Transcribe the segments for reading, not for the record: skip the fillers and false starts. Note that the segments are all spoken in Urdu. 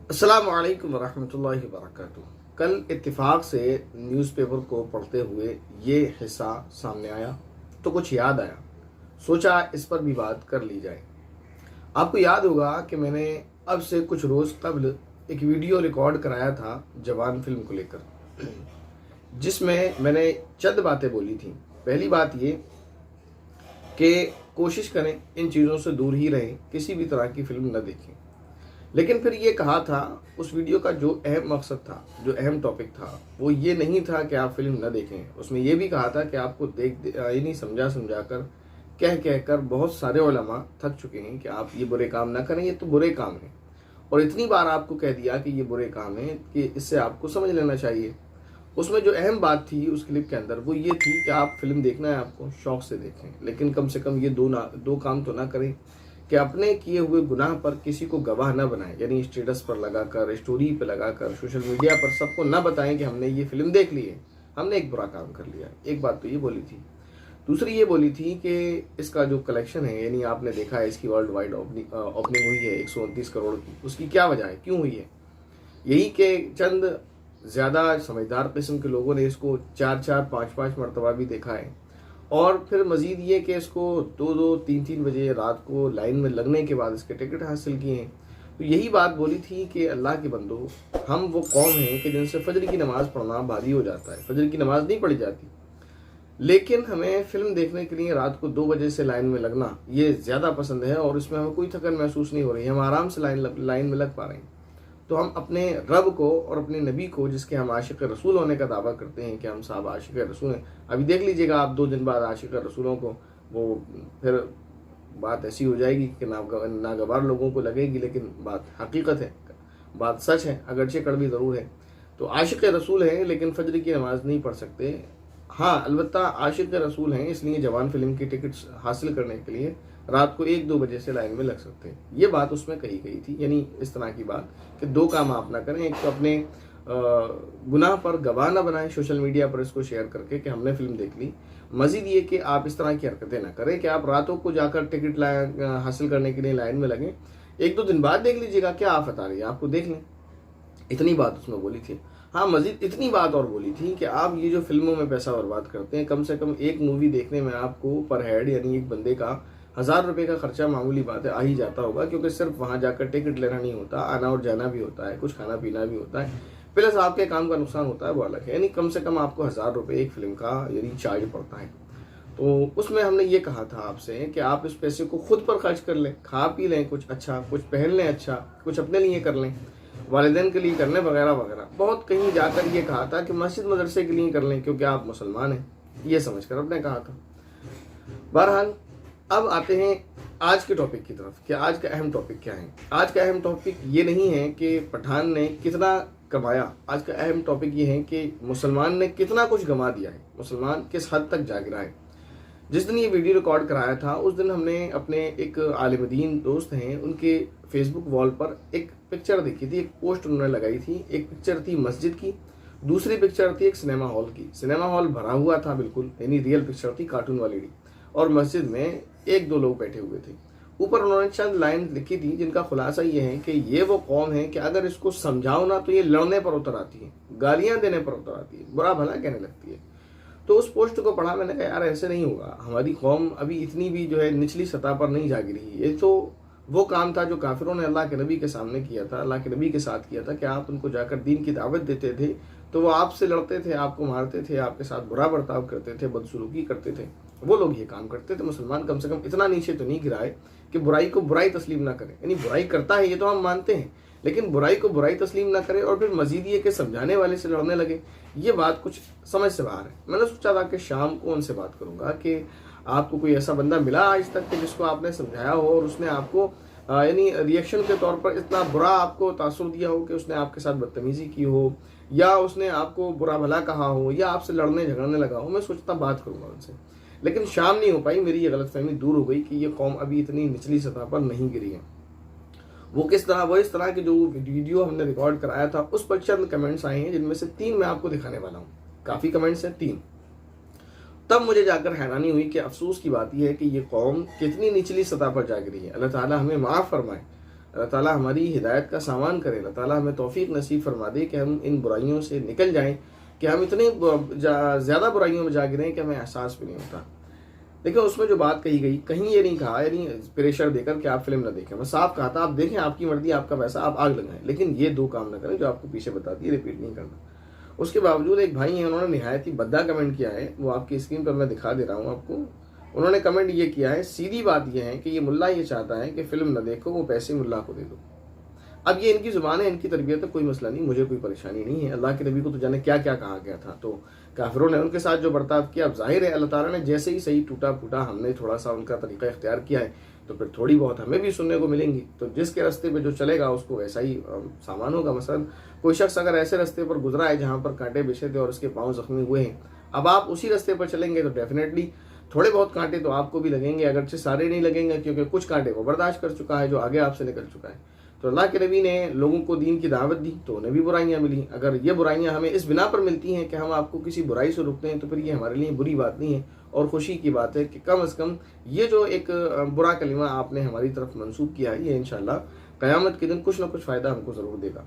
السلام علیکم ورحمۃ اللہ وبرکاتہ۔ کل اتفاق سے نیوز پیپر کو پڑھتے ہوئے یہ حصہ سامنے آیا تو کچھ یاد آیا، سوچا اس پر بھی بات کر لی جائے۔ آپ کو یاد ہوگا کہ میں نے اب سے کچھ روز قبل ایک ویڈیو ریکارڈ کرایا تھا جوان فلم کو لے کر، جس میں نے چند باتیں بولی تھیں۔ پہلی بات یہ کہ کوشش کریں ان چیزوں سے دور ہی رہیں، کسی بھی طرح کی فلم نہ دیکھیں۔ لیکن پھر یہ کہا تھا، اس ویڈیو کا جو اہم مقصد تھا، جو اہم ٹاپک تھا، وہ یہ نہیں تھا کہ آپ فلم نہ دیکھیں۔ اس میں یہ بھی کہا تھا کہ آپ کو نہیں سمجھا کر کہہ کر بہت سارے علماء تھک چکے ہیں کہ آپ یہ برے کام نہ کریں، یہ تو برے کام ہیں۔ اور اتنی بار آپ کو کہہ دیا کہ یہ برے کام ہیں کہ اس سے آپ کو سمجھ لینا چاہیے۔ اس میں جو اہم بات تھی اس کلپ کے اندر، وہ یہ تھی کہ آپ فلم دیکھنا ہے، آپ کو شوق سے دیکھیں، لیکن کم سے کم یہ دو کام تو نہ کریں کہ اپنے کیے ہوئے گناہ پر کسی کو گواہ نہ بنائیں، یعنی اسٹیٹس پر لگا کر، اسٹوری پہ لگا کر، سوشل میڈیا پر سب کو نہ بتائیں کہ ہم نے یہ فلم دیکھ لی ہے، ہم نے ایک برا کام کر لیا۔ ایک بات تو یہ بولی تھی۔ دوسری یہ بولی تھی کہ اس کا جو کلیکشن ہے، یعنی آپ نے دیکھا ہے اس کی ورلڈ وائڈ اوپننگ ہوئی ہے 129 کروڑ کی، اس کی کیا وجہ ہے، کیوں ہوئی ہے؟ یہی کہ چند زیادہ سمجھدار قسم کے لوگوں نے اس کو 4-4 5-5 مرتبہ بھی دیکھا ہے، اور پھر مزید یہ کہ اس کو 2-2 3-3 بجے رات کو لائن میں لگنے کے بعد اس کے ٹکٹ حاصل کیے ہیں۔ تو یہی بات بولی تھی کہ اللہ کے بندو، ہم وہ قوم ہیں کہ جن سے فجر کی نماز پڑھنا بھاری ہو جاتا ہے، فجر کی نماز نہیں پڑھی جاتی، لیکن ہمیں فلم دیکھنے کے لیے رات کو 2 بجے سے لائن میں لگنا یہ زیادہ پسند ہے، اور اس میں ہمیں کوئی تھکن محسوس نہیں ہو رہی ہے، ہم آرام سے لائن میں لگ پا رہے ہیں۔ تو ہم اپنے رب کو اور اپنے نبی کو، جس کے ہم عاشق رسول ہونے کا دعویٰ کرتے ہیں کہ ہم صاحب عاشق رسول ہیں، ابھی دیکھ لیجئے گا آپ 2 دن بعد عاشق رسولوں کو، وہ پھر بات ایسی ہو جائے گی کہ ناگوار لوگوں کو لگے گی، لیکن بات حقیقت ہے، بات سچ ہے، اگرچہ کڑوی ضرور ہے۔ تو عاشق رسول ہیں لیکن فجر کی نماز نہیں پڑھ سکتے۔ ہاں، البتہ عاشق رسول ہیں، اس لیے جوان فلم کی ٹکٹس حاصل کرنے کے لیے رات کو 1-2 بجے سے لائن میں لگ سکتے ہیں۔ یہ بات اس میں کہی گئی تھی، یعنی اس طرح کی بات کہ 2 کام آپ نہ کریں۔ ایک تو اپنے گناہ پر گواہ نہ بنائیں سوشل میڈیا پر اس کو شیئر کر کے کہ ہم نے فلم دیکھ لی۔ مزید یہ کہ آپ اس طرح کی حرکتیں نہ کریں کہ آپ راتوں کو جا کر ٹکٹ حاصل کرنے کے لیے لائن میں لگیں، 1-2 دن بعد دیکھ لیجیے گا، کیا آفت آ رہی ہے، آپ کو دیکھ لیں۔ اتنی بات اس میں بولی تھی۔ ہاں، مزید اتنی بات اور بولی تھی کہ آپ یہ جو فلموں میں پیسہ برباد کرتے ہیں، کم سے کم ایک مووی دیکھنے میں آپ کو پر ہیڈ، یعنی ایک بندے کا 1000 روپے کا خرچہ معمولی بات ہے، آ ہی جاتا ہوگا، کیونکہ صرف وہاں جا کر ٹکٹ لینا نہیں ہوتا، آنا اور جانا بھی ہوتا ہے، کچھ کھانا پینا بھی ہوتا ہے، پلس آپ کے کام کا نقصان ہوتا ہے، وہ الگ ہے۔ یعنی کم سے کم آپ کو 1000 روپے ایک فلم کا یعنی چارج پڑتا ہے۔ تو اس میں ہم نے یہ کہا تھا آپ سے کہ آپ اس پیسے کو خود پر خرچ کر لیں، کھا پی لیں کچھ اچھا، کچھ پہن لیں اچھا، کچھ اپنے لیے کر لیں، والدین کے لیے کر لیں، وغیرہ وغیرہ۔ بہت کہیں جا کر یہ کہا تھا کہ مسجد مدرسے کے لیے کر لیں کیونکہ آپ مسلمان ہیں، یہ سمجھ کر ہم نے کہا تھا۔ بہرحال اب آتے ہیں آج کے ٹاپک کی طرف کہ آج کا اہم ٹاپک کیا ہے۔ آج کا اہم ٹاپک یہ نہیں ہے کہ پٹھان نے کتنا کمایا، آج کا اہم ٹاپک یہ ہے کہ مسلمان نے کتنا کچھ گما دیا ہے، مسلمان کس حد تک جا گرا ہے۔ جس دن یہ ویڈیو ریکارڈ کرایا تھا، اس دن ہم نے اپنے ایک عالم دین دوست ہیں، ان کے فیس بک وال پر ایک پکچر دیکھی تھی، ایک پوسٹ انہوں نے لگائی تھی۔ ایک پکچر تھی مسجد کی، دوسری پکچر تھی ایک سنیما ہال کی۔ سنیما ہال بھرا ہوا تھا بالکل، یعنی ریئل پکچر تھی، کارٹون والی، اور مسجد میں 1-2 لوگ بیٹھے ہوئے تھے۔ اوپر انہوں نے چند لائن لکھی تھی جن کا خلاصہ یہ ہے کہ یہ وہ قوم ہے کہ اگر اس کو سمجھاؤ نا تو یہ لڑنے پر اتر آتی ہے، گالیاں دینے پر اتر آتی ہے، برا بھلا کہنے لگتی ہے۔ تو اس پوسٹ کو پڑھا، میں نے کہا یار ایسے نہیں ہوگا، ہماری قوم ابھی اتنی بھی جو ہے نچلی سطح پر نہیں جا گری۔ یہ تو وہ کام تھا جو کافروں نے اللہ کے نبی کے سامنے کیا تھا، اللہ کے نبی کے ساتھ کیا تھا کہ آپ ان کو جا کر دین کی دعوت دیتے تھے تو وہ آپ سے لڑتے تھے، آپ کو مارتے تھے، آپ کے ساتھ برا برتاؤ کرتے تھے، بدسلوکی کرتے تھے، وہ لوگ یہ کام کرتے تھے۔ مسلمان کم سے کم اتنا نیچے تو نہیں گرا ہے کہ برائی کو برائی تسلیم نہ کرے، یعنی برائی کرتا ہے یہ تو ہم مانتے ہیں، لیکن برائی کو برائی تسلیم نہ کرے اور پھر مزید یہ کہ سمجھانے والے سے لڑنے لگے، یہ بات کچھ سمجھ سے باہر ہے۔ میں نے سوچا تھا کہ شام کو ان سے بات کروں گا کہ آپ کو کوئی ایسا بندہ ملا آج تک کہ جس کو آپ نے سمجھایا ہو اور اس نے آپ کو یعنی ریئیکشن کے طور پر اتنا برا آپ کو تاثر دیا ہو کہ اس نے آپ کے ساتھ بدتمیزی کی ہو، یا اس نے آپ کو برا بھلا کہا ہو، یا آپ سے لڑنے جھگڑنے لگا ہو۔ میں سوچتا بات کروں گا ان سے، لیکن شام نہیں ہو پائی، میری یہ غلط فہمی دور ہو گئی کہ یہ قوم ابھی اتنی نچلی سطح پر نہیں گری ہے۔ وہ کس طرح، وہ اس طرح کی جو ویڈیو ہم نے ریکارڈ کرایا تھا اس پر چند کمنٹس آئے ہیں جن میں سے 3 میں آپ کو دکھانے والا ہوں۔ کافی کمنٹس ہیں، 3۔ تب مجھے جا کر حیرانی ہوئی کہ افسوس کی بات یہ ہے کہ یہ قوم کتنی نچلی سطح پر جا گری ہے۔ اللہ تعالیٰ ہمیں معاف فرمائے، اللہ تعالیٰ ہماری ہدایت کا سامان کرے، اللہ تعالیٰ ہمیں توفیق نصیب فرما دے کہ ہم ان برائیوں سے نکل جائیں، کہ ہم اتنے زیادہ برائیوں میں جا گریں کہ ہمیں احساس بھی نہیں ہوتا۔ دیکھیں اس میں جو بات کہی گئی، کہیں یہ نہیں کہا یعنی پریشر دے کر کہ آپ فلم نہ دیکھیں، میں صاف کہا تھا آپ دیکھیں، آپ کی مرضی، آپ کا پیسہ، آپ آگ لگائیں، لیکن یہ دو کام نہ کریں جو آپ کو پیچھے بتا دیے، ریپیٹ نہیں کرنا۔ اس کے باوجود ایک بھائی ہیں، انہوں نے نہایت ہی بھدا کمنٹ کیا ہے، وہ آپ کی اسکرین پر میں دکھا دے رہا ہوں آپ کو۔ انہوں نے کمنٹ یہ کیا ہے، سیدھی بات یہ ہے کہ یہ ملا یہ چاہتا ہے کہ فلم نہ دیکھو، وہ پیسے ملا کو دے دو۔ اب یہ ان کی زبان ہے، ان کی تربیت ہے، کوئی مسئلہ نہیں، مجھے کوئی پریشانی نہیں ہے۔ اللہ کے نبی کو تو جانے کیا کیا کہا گیا تھا، تو کافروں نے ان کے ساتھ جو برتاؤ کیا، اب ظاہر ہے اللہ تعالیٰ نے جیسے ہی صحیح ٹوٹا پھوٹا ہم نے تھوڑا سا ان کا طریقہ اختیار کیا ہے، تو پھر تھوڑی بہت ہمیں بھی سننے کو ملیں گی، تو جس کے راستے پہ جو چلے گا اس کو ویسا ہی سامان ہوگا۔ مثلا کوئی شخص اگر ایسے راستے پر گزرا ہے جہاں پر کانٹے بچھے تھے اور اس کے پاؤں زخمی ہوئے ہیں، اب آپ اسی راستے پر چلیں گے تو ڈیفینیٹلی تھوڑے بہت کانٹے تو آپ کو بھی لگیں گے، اگرچہ سارے نہیں لگیں گے کیونکہ کچھ کانٹے وہ برداشت کر چکا ہے جو آگے آپ سے نکل چکا ہے۔ تو اللہ کے نبی نے لوگوں کو دین کی دعوت دی تو انہیں بھی برائیاں ملی۔ اگر یہ برائیاں ہمیں اس بنا پر ملتی ہیں کہ ہم آپ کو کسی برائی سے روکتے ہیں تو پھر یہ ہمارے لیے بری بات نہیں ہے، اور خوشی کی بات ہے کہ کم از کم یہ جو ایک برا کلمہ آپ نے ہماری طرف منسوب کیا ہے، یہ انشاءاللہ قیامت کے دن کچھ نہ کچھ فائدہ ہم کو ضرور دے گا۔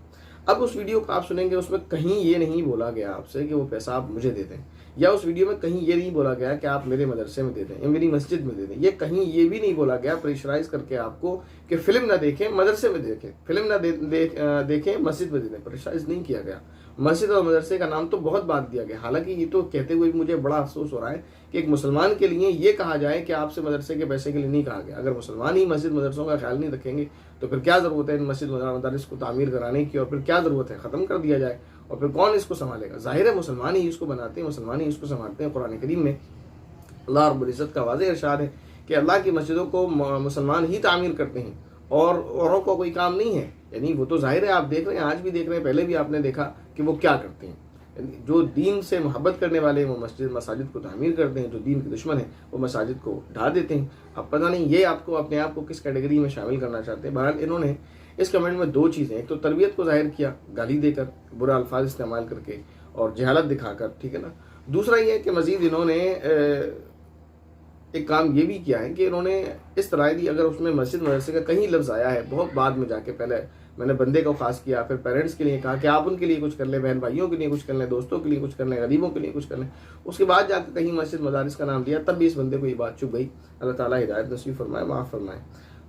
اب اس ویڈیو کو آپ سنیں گے، اس میں کہیں یہ نہیں بولا گیا آپ سے کہ وہ پیسہ آپ مجھے دے دیں، یا اس ویڈیو میں کہیں یہ نہیں بولا گیا کہ آپ میرے مدرسے میں دے دیں یا میری مسجد میں دے دیں، یہ کہیں یہ بھی نہیں بولا گیا پریشرائز کر کے آپ کو کہ فلم نہ دیکھیں مدرسے میں دیکھیں، فلم نہ دیکھیں مسجد میں دے دیں، پریشرائز نہیں کیا گیا۔ مسجد اور مدرسے کا نام تو بہت بات دیا گیا، حالانکہ یہ تو کہتے ہوئے مجھے بڑا افسوس ہو رہا ہے کہ ایک مسلمان کے لیے یہ کہا جائے کہ آپ سے مدرسے کے پیسے کے لیے نہیں کہا گیا۔ اگر مسلمان ہی مسجد مدرسوں کا خیال نہیں رکھیں گے تو پھر کیا ضرورت ہے ان مسجد مدارس کو تعمیر کرانے کی، اور پھر کیا ضرورت ہے ختم کر دیا جائے، اور پھر کون اس کو سنبھالے گا؟ ظاہر ہے مسلمان ہی اس کو بناتے ہیں، مسلمان ہی اس کو سنبھالتے ہیں۔ قرآن کریم میں اللہ رب العزت کا واضح ارشاد ہے کہ اللہ کی مسجدوں کو مسلمان ہی تعمیر کرتے ہیں اور اوروں کو کوئی کام نہیں ہے۔ یعنی وہ تو ظاہر ہے آپ دیکھ رہے ہیں، آج بھی دیکھ رہے ہیں، پہلے بھی آپ نے دیکھا کہ وہ کیا کرتے ہیں۔ جو دین سے محبت کرنے والے ہیں وہ مساجد کو تعمیر کرتے ہیں، جو دین کے دشمن ہیں وہ مساجد کو ڈھا دیتے ہیں۔ اب پتہ نہیں یہ آپ کو اپنے آپ کو کس کیٹیگری میں شامل کرنا چاہتے ہیں۔ بہرحال انہوں نے اس کمنٹ میں دو چیزیں، ایک تو تربیت کو ظاہر کیا گالی دے کر، برا الفاظ استعمال کر کے اور جہالت دکھا کر، ٹھیک ہے نا۔ دوسرا یہ ہے کہ مزید انہوں نے ایک کام یہ بھی کیا ہے کہ انہوں نے اس طرح دی، اگر اس میں مسجد مدرسے کا کہیں لفظ آیا ہے بہت بعد میں جا کے، پہلے میں نے بندے کو خاص کیا، پھر پیرنٹس کے لیے کہا کہ آپ ان کے لیے کچھ کر لیں، بہن بھائیوں کے لیے کچھ کر لیں، دوستوں کے لیے کچھ کر لیں، غریبوں کے لیے کچھ کر لیں، اس کے بعد جا کے کہیں مسجد مدارس کا نام لیا، تب بھی اس بندے کو یہ بات چبھ گئی۔ اللہ تعالیٰ ہدایت نصیب فرمائے، معاف فرمائے۔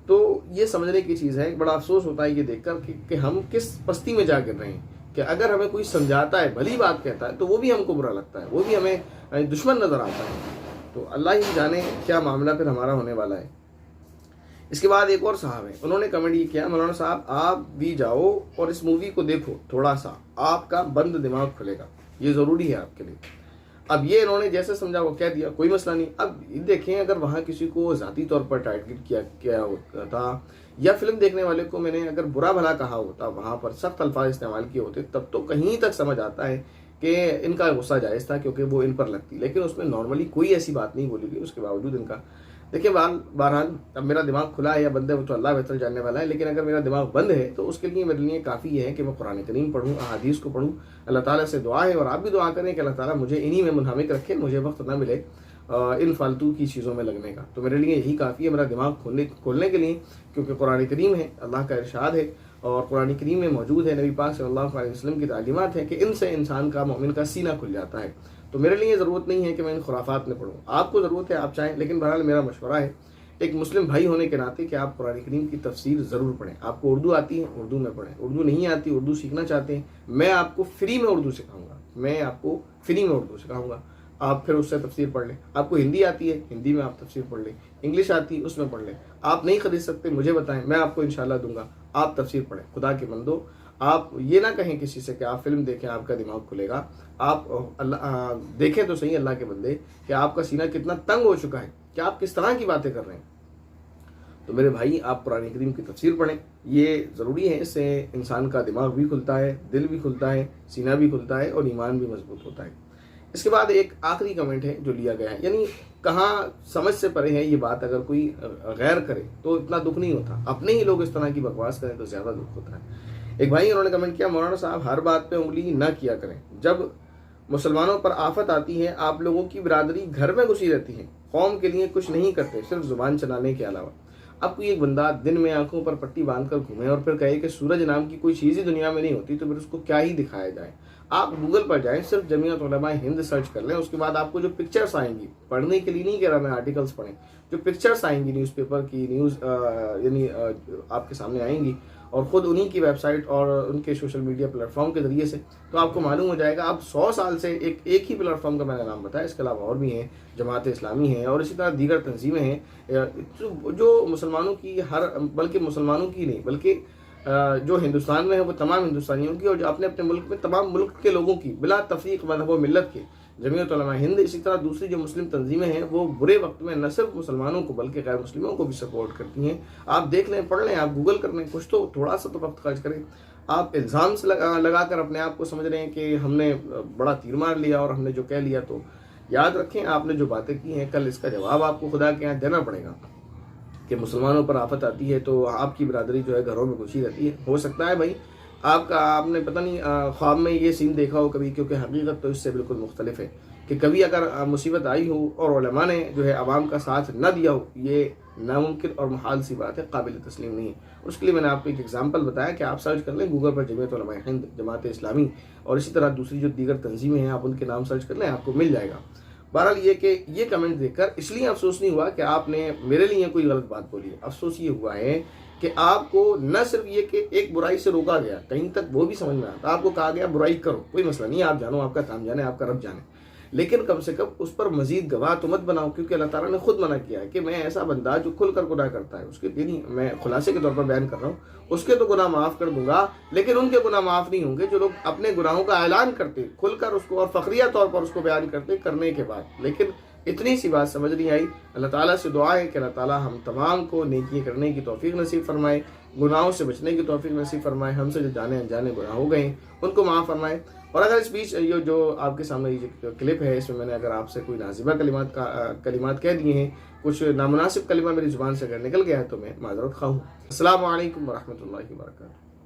تو یہ سمجھنے کی چیز ہے، بڑا افسوس ہوتا ہے یہ دیکھ کر کہ ہم کس پستی میں جا گر رہے ہیں کہ اگر ہمیں کوئی سمجھاتا ہے، بھلی بات کہتا ہے، تو وہ بھی ہم کو برا لگتا ہے، وہ بھی ہمیں دشمن نظر آتا ہے۔ تو اللہ ہی جانے کیا معاملہ پھر ہمارا ہونے والا ہے۔ اس کے بعد ایک اور صاحب ہے، انہوں نے کمنٹ یہ کیا، مولانا صاحب آپ بھی جاؤ اور اس مووی کو دیکھو، تھوڑا سا آپ کا بند دماغ کھلے گا، یہ ضروری ہے آپ کے لیے۔ اب یہ انہوں نے جیسے سمجھا وہ کہہ دیا، کوئی مسئلہ نہیں۔ اب دیکھیں اگر وہاں کسی کو ذاتی طور پر ٹارگٹ کیا ہوتا تھا، یا فلم دیکھنے والے کو میں نے اگر برا بھلا کہا ہوتا، وہاں پر سخت الفاظ استعمال کیے ہوتے، تب تو کہیں تک سمجھ آتا ہے کہ ان کا غصہ جائز تھا کیونکہ وہ ان پر لگتی، لیکن اس میں نارملی کوئی ایسی بات نہیں بولی گئی۔ اس کے باوجود ان کا دیکھیں بہرحال اب میرا دماغ کھلا ہے یا بند ہے وہ تو اللہ بہتر جاننے والا ہے، لیکن اگر میرا دماغ بند ہے تو اس کے لیے میرے لیے کافی یہ ہے کہ میں قرآن کریم پڑھوں، احادیث کو پڑھوں۔ اللہ تعالیٰ سے دعا ہے، اور آپ بھی دعا کریں کہ اللہ تعالیٰ مجھے انہی میں منہمک رکھے، مجھے وقت نہ ملے ان فالتو کی چیزوں میں لگنے کا۔ تو میرے لیے یہی کافی ہے میرا دماغ کھولنے کے لیے، کیونکہ قرآن کریم ہے، اللہ کا ارشاد ہے، اور قرآن کریم میں موجود ہے، نبی پاک صلی اللہ علیہ وسلم کی تعلیمات ہیں کہ ان سے انسان کا، مومن کا سینہ کھل جاتا ہے۔ تو میرے لیے ضرورت نہیں ہے کہ میں ان خرافات میں پڑھوں، آپ کو ضرورت ہے آپ چاہیں، لیکن بہرحال میرا مشورہ ہے ایک مسلم بھائی ہونے کے ناطے کہ آپ قرآن کریم کی تفسیر ضرور پڑھیں۔ آپ کو اردو آتی ہے اردو میں پڑھیں، اردو نہیں آتی اردو سیکھنا چاہتے ہیں، میں آپ کو فری میں اردو سکھاؤں گا، میں آپ کو فری میں اردو سکھاؤں گا، آپ پھر اس سے تفسیر پڑھ لیں۔ آپ کو ہندی آتی ہے ہندی میں آپ تفسیر پڑھ لیں، انگلش آتی ہے اس میں پڑھ لیں۔ آپ نہیں خرید سکتے مجھے بتائیں، میں آپ کو انشاءاللہ دوں گا، آپ تفسیر پڑھیں۔ خدا کے بندو، آپ یہ نہ کہیں کسی سے کہ آپ فلم دیکھیں آپ کا دماغ کھلے گا، آپ اللہ دیکھیں تو صحیح اللہ کے بندے کہ آپ کا سینہ کتنا تنگ ہو چکا ہے، کہ آپ کس طرح کی باتیں کر رہے ہیں۔ تو میرے بھائی آپ قرآن کریم کی تفسیر پڑھیں، یہ ضروری ہے، اس سے انسان کا دماغ بھی کھلتا ہے، دل بھی کھلتا ہے، سینہ بھی کھلتا ہے، اور ایمان بھی مضبوط ہوتا ہے۔ اس کے بعد ایک آخری کمنٹ ہے جو لیا گیا ہے، یعنی کہاں سمجھ سے پرے ہے یہ بات، اگر کوئی غیر کرے تو اتنا دکھ نہیں ہوتا، اپنے ہی لوگ اس طرح کی بکواس کریں تو زیادہ دکھ ہوتا ہے۔ ایک بھائی انہوں نے کمنٹ کیا، مولانا صاحب ہر بات پہ انگلی نہ کیا کریں، جب مسلمانوں پر آفت آتی ہے آپ لوگوں کی برادری گھر میں گھسی رہتی ہے، قوم کے لیے کچھ نہیں کرتے، صرف زبان چلانے کے علاوہ۔ اب کوئی ایک بندہ دن میں آنکھوں پر پٹی باندھ کر گھومے اور پھر کہے کہ سورج نام کی کوئی چیز ہی دنیا میں نہیں ہوتی تو پھر اس کو کیا ہی دکھایا جائے. آپ گوگل پر جائیں, صرف جمعیت علماء ہند سرچ کر لیں, اس کے بعد آپ کو جو پکچرز آئیں گی, پڑھنے کے لیے نہیں کہہ رہا میں آرٹیکلس پڑھیں, جو پکچرز آئیں گی نیوز پیپر کی, یعنی آپ کے سامنے آئیں گی اور خود انہی کی ویب سائٹ اور ان کے سوشل میڈیا پلیٹ فارم کے ذریعے سے, تو آپ کو معلوم ہو جائے گا. اب 100 سال سے ایک ہی پلیٹ فارم کا میں نے نام بتایا, اس کے علاوہ اور بھی ہیں, جماعت اسلامی ہیں اور اسی طرح دیگر تنظیمیں ہیں جو مسلمانوں کی بلکہ مسلمانوں کی نہیں بلکہ جو ہندوستان میں ہے وہ تمام ہندوستانیوں کی, اور جو اپنے اپنے ملک میں تمام ملک کے لوگوں کی بلا تفریق مذہب و ملت کے, جمعیت علماء ہند. اسی طرح دوسری جو مسلم تنظیمیں ہیں وہ برے وقت میں نہ صرف مسلمانوں کو بلکہ غیر مسلموں کو بھی سپورٹ کرتی ہیں. آپ دیکھ لیں, پڑھ لیں, آپ گوگل کر لیں, کچھ تو تھوڑا سا تو وقت خرچ کریں. آپ الزام سے لگا کر اپنے آپ کو سمجھ رہے ہیں کہ ہم نے بڑا تیر مار لیا اور ہم نے جو کہہ لیا, تو یاد رکھیں آپ نے جو باتیں کی ہیں کل اس کا جواب آپ کو خدا کے یہاں دینا پڑے گا. کہ مسلمانوں پر آفت آتی ہے تو آپ کی برادری جو ہے گھروں میں گھسی رہتی ہے. ہو سکتا ہے بھائی آپ نے پتہ نہیں خواب میں یہ سین دیکھا ہو کبھی, کیونکہ حقیقت تو اس سے بالکل مختلف ہے کہ کبھی اگر مصیبت آئی ہو اور علماء نے جو ہے عوام کا ساتھ نہ دیا ہو, یہ ناممکن اور محال سی بات ہے, قابل تسلیم نہیں ہے. اس کے لیے میں نے آپ کو ایک ایگزامپل بتایا کہ آپ سرچ کر لیں گوگل پر جمعیت علماء ہند, جماعت اسلامی اور اسی طرح دوسری جو دیگر تنظیمیں ہیں آپ ان کے نام سرچ کر لیں, آپ کو مل جائے گا. بہرحال یہ کہ یہ کمنٹ دیکھ کر اس لیے افسوس نہیں ہوا کہ آپ نے میرے لیے کوئی غلط بات بولی ہے, افسوس یہ ہوا ہے کہ آپ کو نہ صرف یہ کہ ایک برائی سے روکا گیا, کہیں تک وہ بھی سمجھ میں آتا, آپ کو کہا گیا برائی کرو, کوئی مسئلہ نہیں, آپ جانو, آپ کا کام جانے, آپ کا رب جانے, لیکن کم سے کم اس پر مزید گواہ تو مت بناؤ, کیونکہ اللہ تعالیٰ نے خود منع کیا ہے کہ میں ایسا بندہ جو کھل کر گناہ کرتا ہے اس کے, یعنی میں خلاصے کے طور پر بیان کر رہا ہوں, اس کے تو گناہ معاف کر دوں گا, لیکن ان کے گناہ معاف نہیں ہوں گے جو لوگ اپنے گناہوں کا اعلان کرتے کھل کر اس کو اور فخریہ طور پر اس کو بیان کرتے کرنے کے بعد. لیکن اتنی سی بات سمجھ نہیں آئی. اللہ تعالیٰ سے دعا ہے کہ اللہ تعالیٰ ہم تمام کو نیکی کرنے کی توفیق نصیب فرمائے, گناہوں سے بچنے کی توفیق نصیب فرمائے, ہم سے جو جانے انجانے گناہ ہو گئے ہیں ان کو معاف فرمائے. اور اگر اس بیچ یہ جو آپ کے سامنے یہ جو کلپ ہے اس میں نے اگر آپ سے کوئی نازیبہ کلمات کہہ دیے ہیں, کچھ نامناسب کلمہ میری زبان سے اگر نکل گیا ہے تو میں معذرت خواہ ہوں. السلام علیکم ورحمۃ اللہ وبرکاتہ.